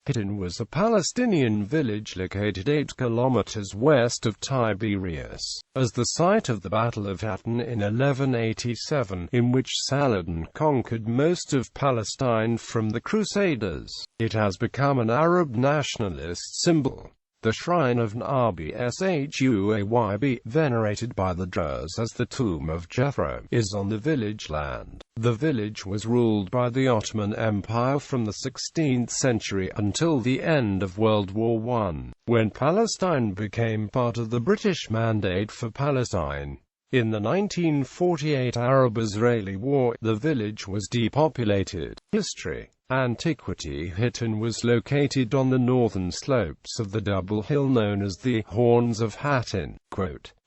Hittin was a Palestinian village located 8 kilometers west of Tiberias, as the site of the Battle of Hattin in 1187, in which Saladin conquered most of Palestine from the Crusaders. It has become an Arab nationalist symbol. The shrine of Nabi Shu'ayb, venerated by the Druze as the tomb of Jethro, is on the village land. The village was ruled by the Ottoman Empire from the 16th century until the end of World War I, when Palestine became part of the British Mandate for Palestine. In the 1948 Arab-Israeli War, the village was depopulated. History. Antiquity. Hittin was located on the northern slopes of the double hill known as the Horns of Hattin.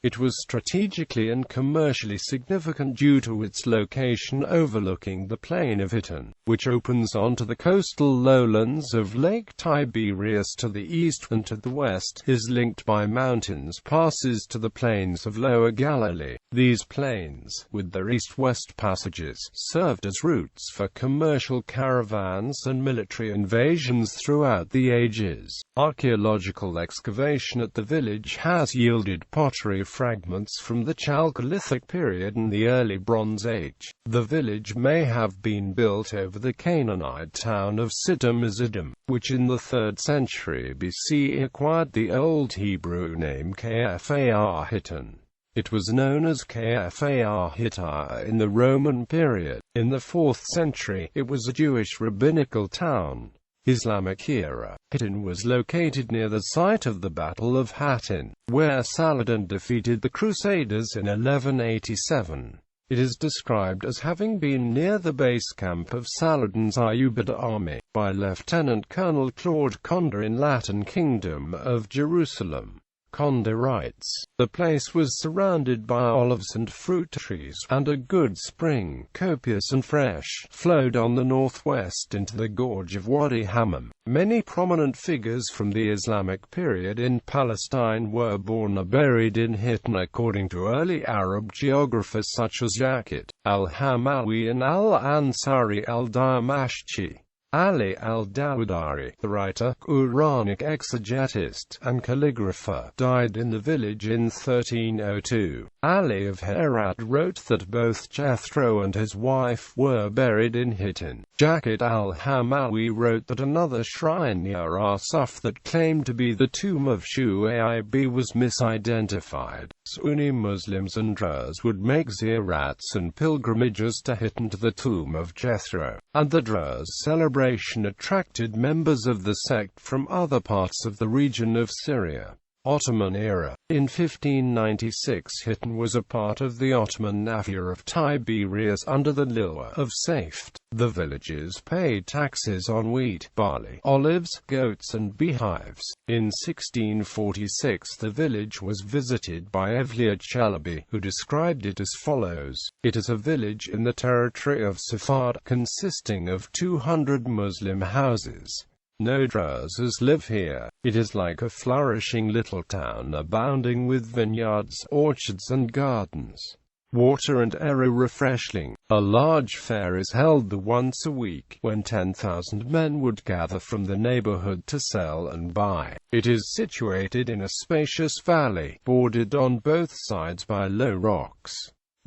It was strategically and commercially significant due to its location overlooking the plain of Hittin, which opens onto the coastal lowlands of Lake Tiberias to the east, and to the west is linked by mountains passes to the plains of Lower Galilee. These plains, with their east-west passages, served as routes for commercial caravans and military invasions throughout the ages. Archaeological excavation at the village has yielded pottery fragments from the Chalcolithic period and the early Bronze Age. The village may have been built over the Canaanite town of Siddim, which in the 3rd century BC acquired the Old Hebrew name Kfar Hittin. It was known as Kfar Hittite in the Roman period. In the 4th century, it was a Jewish rabbinical town. Islamic era. Hittin was located near the site of the Battle of Hattin, where Saladin defeated the Crusaders in 1187. It is described as having been near the base camp of Saladin's Ayyubid army, by Lieutenant Colonel Claude Condé in Latin Kingdom of Jerusalem. Condé writes, "The place was surrounded by olives and fruit trees, and a good spring, copious and fresh, flowed on the northwest into the gorge of Wadi Hammam. Many prominent figures from the Islamic period in Palestine were born or buried in Hittin according to early Arab geographers such as Yaqut al-Hamawi and al-Ansari al-Damashqi. Ali al-Dawdari, the writer, Quranic exegetist, and calligrapher, died in the village in 1302. Ali of Herat wrote that both Jethro and his wife were buried in Hittin. Yaqut al-Hamawi wrote that another shrine near Arsuf that claimed to be the tomb of Shu'ayb was misidentified. Sunni Muslims and Druze would make ziyarats and pilgrimages to Hittin to the tomb of Jethro, and the Druze celebration attracted members of the sect from other parts of the region of Syria. Ottoman era. In 1596 Hittin was a part of the Ottoman Empire of Tiberias under the Liwa of Safed. The villages paid taxes on wheat, barley, olives, goats and beehives. In 1646 the village was visited by Evliya Çelebi, who described it as follows: "It is a village in the territory of Safad, consisting of 200 Muslim houses. No Druzes live here. It is like a flourishing little town abounding with vineyards, orchards and gardens. Water and air are refreshing. A large fair is held once a week, when 10,000 men would gather from the neighborhood to sell and buy. It is situated in a spacious valley, bordered on both sides by low rocks.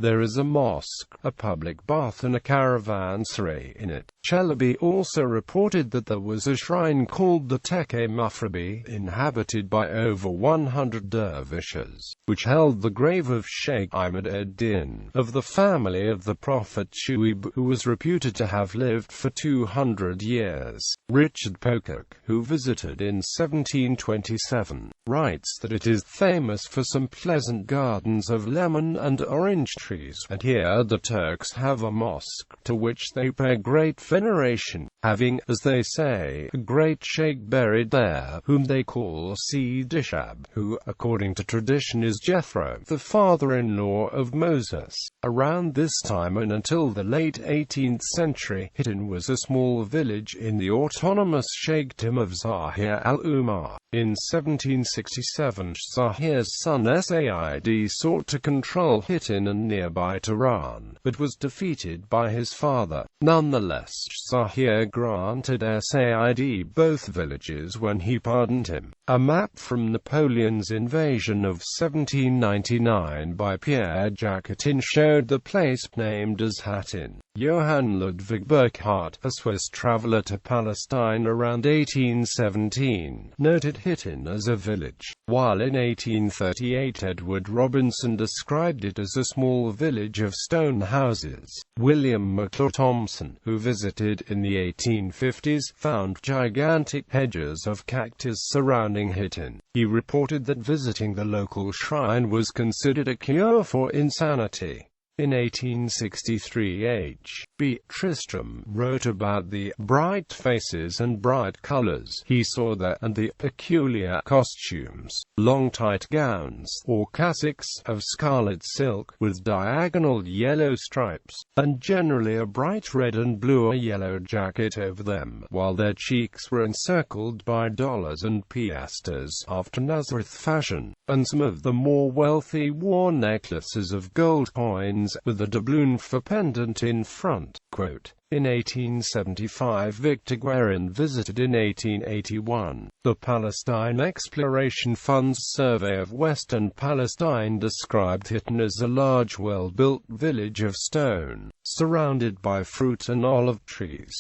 There is a mosque, a public bath and a caravanserai in it." Çelebi also reported that there was a shrine called the Tekke Mufrabi, inhabited by over 100 dervishes, which held the grave of Sheikh Ahmed ed-Din, of the family of the Prophet Shu'ayb, who was reputed to have lived for 200 years. Richard Pocock, who visited in 1727, writes that it is famous for some pleasant gardens of lemon and orange trees, and here the Turks have a mosque, to which they pay great veneration, having, as they say, a great sheikh buried there, whom they call Sidishab, who, according to tradition, is Jethro, the father-in-law of Moses. Around this time and until the late 18th century, Hittin was a small village in the autonomous Sheikhdom of Zahir al-Umar. In 1767, Zahir's son Said sought to control Hittin and nearby Tehran, but was defeated by his father. Nonetheless, Zahir granted Said both villages when he pardoned him. A map from Napoleon's invasion of 1799 by Pierre-Jacques Hittin showed the place named as Hattin. Johann Ludwig Burckhardt, a Swiss traveller to Palestine around 1817, noted Hittin as a village, while in 1838 Edward Robinson described it as a small village of stone houses. William McClure Thompson, who visited in the 1850s, found gigantic hedges of cactus surrounding Hittin. He reported that visiting the local shrine was considered a cure for insanity. In 1863, H.B. Tristram wrote about the bright faces and bright colors he saw there, and the peculiar costumes, long tight gowns, or cassocks, of scarlet silk, with diagonal yellow stripes, and generally a bright red and blue or yellow jacket over them, while their cheeks were encircled by dollars and piastres after Nazareth fashion, and some of the more wealthy wore necklaces of gold coins with a doubloon for pendant in front. Quote, in 1875 Victor Guerin visited in 1881. The Palestine Exploration Fund's survey of Western Palestine described Hittin as a large well-built village of stone, surrounded by fruit and olive trees.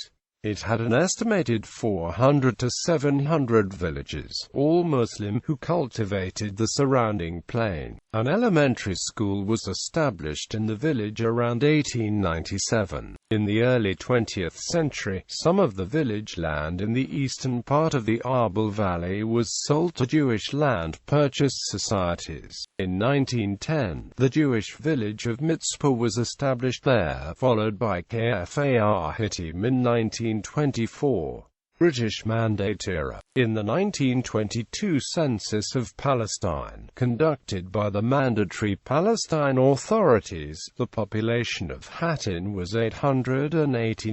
It had an estimated 400 to 700 villagers, all Muslim, who cultivated the surrounding plain. An elementary school was established in the village around 1897. In the early 20th century, some of the village land in the eastern part of the Arbel Valley was sold to Jewish land purchase societies. In 1910, the Jewish village of Mitzpah was established there, followed by Kfar Hittim in 1924. British Mandate Era. In the 1922 census of Palestine, conducted by the Mandatory Palestine authorities, the population of Hattin was 880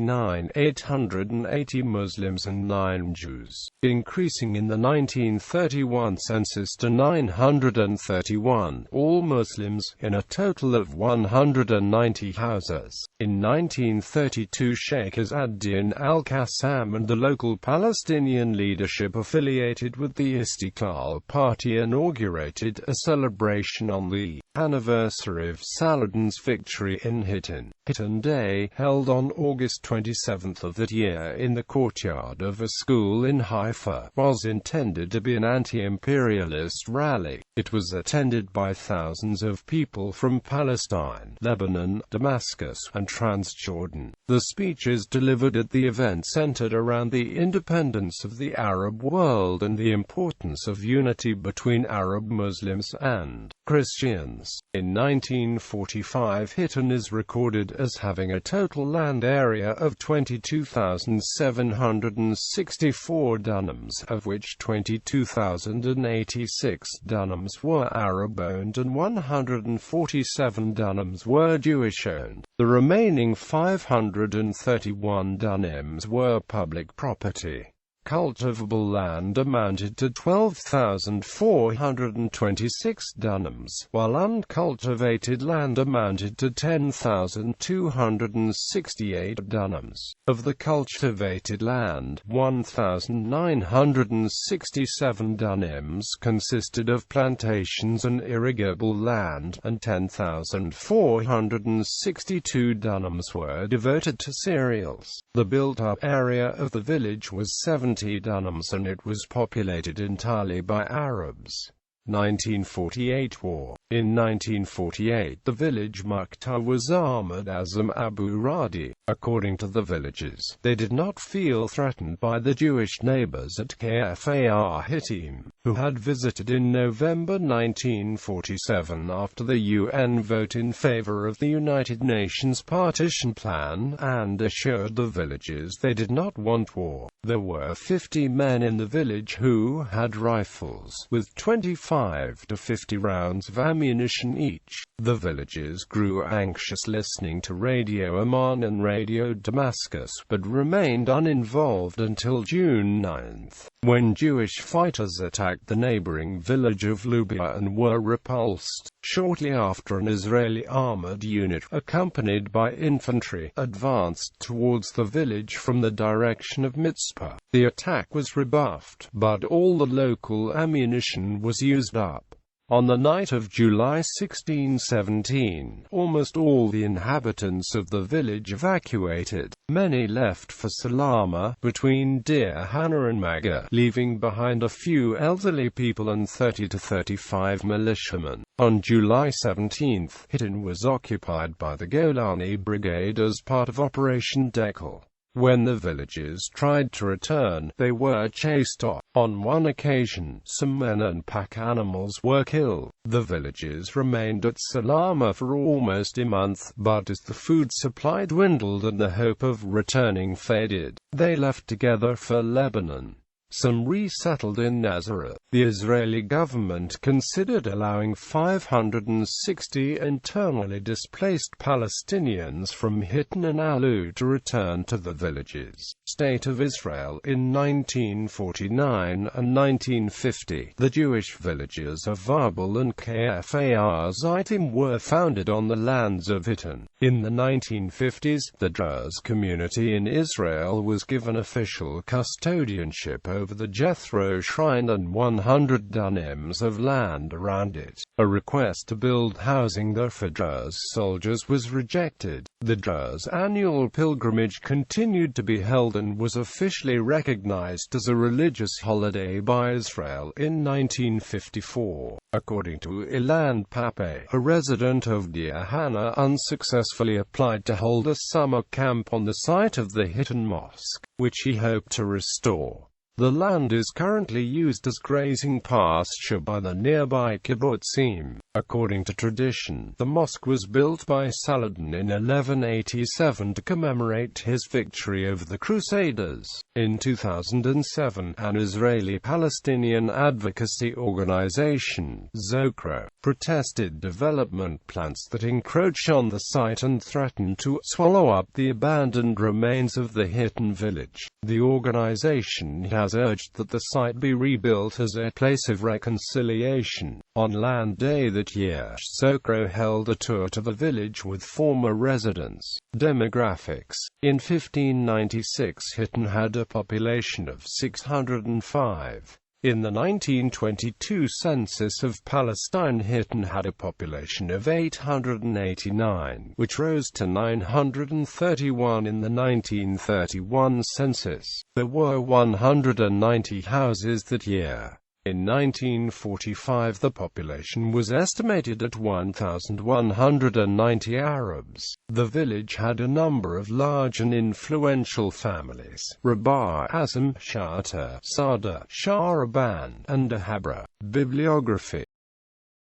Muslims and 9 Jews, increasing in the 1931 census to 931, all Muslims, in a total of 190 houses. In 1932 Sheikh Izz-ad-Din al-Qassam and the local Palestinian leadership affiliated with the Istiqlal Party inaugurated a celebration on the anniversary of Saladin's victory in Hittin. Hittin Day, held on August 27 of that year in the courtyard of a school in Haifa, was intended to be an anti-imperialist rally. It was attended by thousands of people from Palestine, Lebanon, Damascus, and Transjordan. The speeches delivered at the event centered around the independence of the Arab world and the importance of unity between Arab Muslims and Christians. In 1945, Hittin is recorded as having a total land area of 22,764 dunams, of which 22,086 dunams were Arab-owned and 147 dunams were Jewish-owned. The remaining 531 dunams were public property. Cultivable land amounted to 12,426 dunams, while uncultivated land amounted to 10,268 dunams. Of the cultivated land, 1,967 dunams consisted of plantations and irrigable land, and 10,462 dunams were devoted to cereals. The built-up area of the village was 70 dunams and it was populated entirely by Arabs. 1948 War. In 1948 the village Mukhtar was armored Azam Abu Radi. According to the villagers, they did not feel threatened by the Jewish neighbors at Kfar Hittim, who had visited in November 1947 after the UN vote in favor of the United Nations partition plan, and assured the villagers they did not want war. There were 50 men in the village who had rifles, with 25 25 to 50 rounds of ammunition each. The villagers grew anxious listening to Radio Amman and Radio Damascus, but remained uninvolved until June 9, when Jewish fighters attacked the neighboring village of Lubia and were repulsed. Shortly after, an Israeli armored unit, accompanied by infantry, advanced towards the village from the direction of Mitzpah. The attack was rebuffed, but all the local ammunition was used up. On the night of July 1617, almost all the inhabitants of the village evacuated. Many left for Salama, between Deir Hanna and Maga, leaving behind a few elderly people and 30 to 35 militiamen. On July 17, Hittin was occupied by the Golani Brigade as part of Operation Dekel. When the villagers tried to return, they were chased off. On one occasion, some men and pack animals were killed. The villagers remained at Salama for almost a month, but as the food supply dwindled and the hope of returning faded, they left together for Lebanon. Some resettled in Nazareth. The Israeli government considered allowing 560 internally displaced Palestinians from Hittin and Alu to return to the villages. State of Israel in 1949 and 1950. The Jewish villages of Arbel and Kfar were founded on the lands of Hittin. In the 1950s, the Druze community in Israel was given official custodianship over the Jethro shrine and 100 dunams of land around it. A request to build housing there for Druze soldiers was rejected. The Druze annual pilgrimage continued to be held and was officially recognized as a religious holiday by Israel in 1954. According to Ilan Pape, a resident of Deir Hanna, unsuccessfully applied to hold a summer camp on the site of the Hittin Mosque, which he hoped to restore. The land is currently used as grazing pasture by the nearby kibbutzim. According to tradition, the mosque was built by Saladin in 1187 to commemorate his victory over the Crusaders. In 2007, an Israeli-Palestinian advocacy organization, Jethro, protested development plans that encroach on the site and threaten to swallow up the abandoned remains of the Hittin village. The organization has urged that the site be rebuilt as a place of reconciliation. On land.The that year, Jethro held a tour to the village with former residents. Demographics. In 1596, Hittin had a population of 605. In the 1922 census of Palestine, Hittin had a population of 889, which rose to 931 in the 1931 census. There were 190 houses that year. In 1945, the population was estimated at 1,190 Arabs. The village had a number of large and influential families: Rabah, Azam, Shata, Sada, Sharaban, and Ahabra. Bibliography.